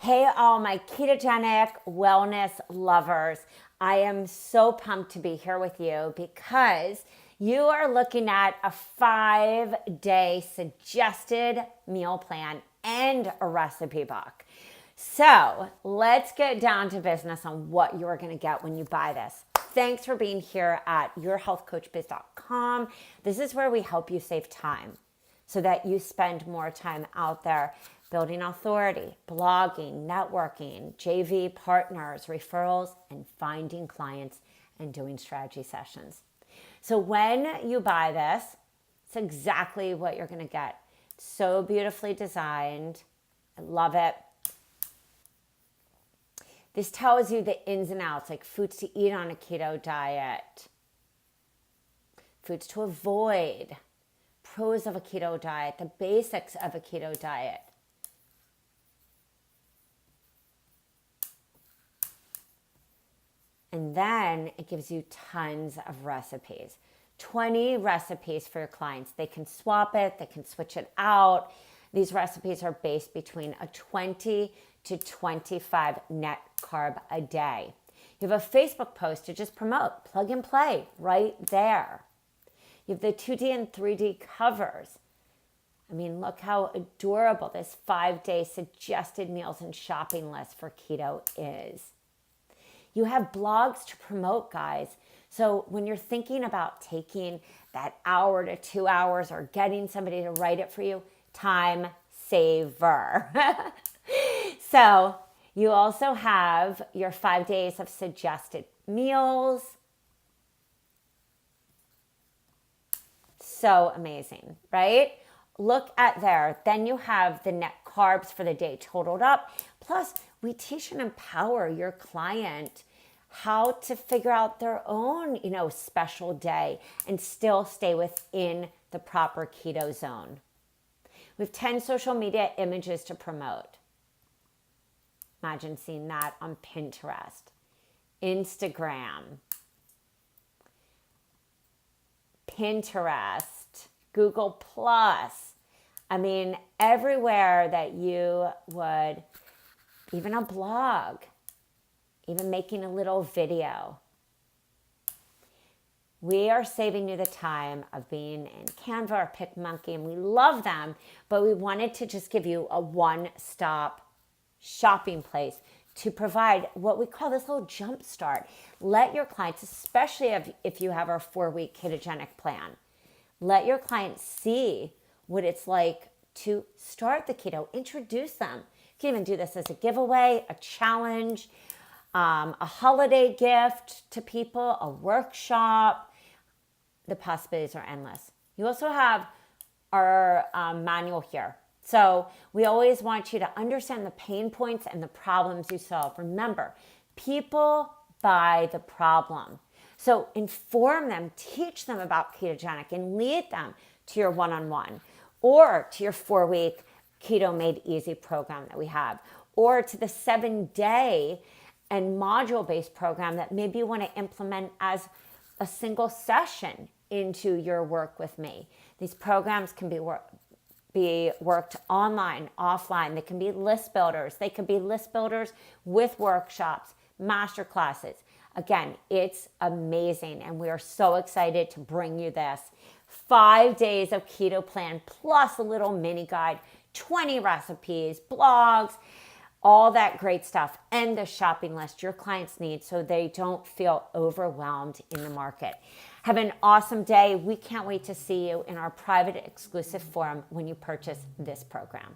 Hey, all my ketogenic wellness lovers. I am so pumped to be here with you because you are looking at a 5-day suggested meal plan and a recipe book. So let's get down to business on what you're going to get when you buy this. Thanks for being here at yourhealthcoachbiz.com. This is where we help you save time so that you spend more time out there building authority, blogging, networking, JV partners, referrals, and finding clients and doing strategy sessions. So when you buy this, it's exactly what you're going to get. So beautifully designed. I love it. This tells you the ins and outs, like foods to eat on a keto diet, foods to avoid, pros of a keto diet, the basics of a keto diet. And then it gives you tons of recipes, 20 recipes for your clients. They can swap it, they can switch it out. These recipes are based between a 20 to 25 net carb a day. You have a Facebook post to just promote, plug and play right there. You have the 2D and 3D covers. I mean, look how adorable this 5-day suggested meals and shopping list for keto is. You have blogs to promote, guys. So when you're thinking about taking that hour to 2 hours or getting somebody to write it for you, time saver. So you also have your 5 days of suggested meals. So amazing, right? Look at there. Then you have the net carbs for the day totaled up. Plus, we teach and empower your client how to figure out their own, special day and still stay within the proper keto zone. We have 10 social media images to promote. Imagine seeing that on Pinterest, Instagram, Pinterest, Google Plus. I mean, everywhere that you would, even a blog, even making a little video. We are saving you the time of being in Canva or PicMonkey, and we love them, but we wanted to just give you a one-stop shopping place to provide what we call this little jump start. Let your clients, especially if you have our 4-week ketogenic plan, let your clients see what it's like to start the keto, introduce them. You can even do this as a giveaway, a challenge, a holiday gift to people, a workshop. The possibilities are endless. You also have our manual here. So we always want you to understand the pain points and the problems you solve. Remember, people buy the problem. So inform them, teach them about ketogenic, and lead them to your one-on-one or to your 4-week Keto Made Easy program that we have, or to the 7-day and module-based program that maybe you want to implement as a single session into your work with me. These programs can be worked online, offline. They can be list builders. They can be list builders with workshops, master classes. Again, it's amazing, and we are so excited to bring you this 5 days of keto plan plus a little mini guide, 20 recipes, blogs, all that great stuff, and the shopping list your clients need so they don't feel overwhelmed in the market. Have an awesome day. We can't wait to see you in our private exclusive forum when you purchase this program.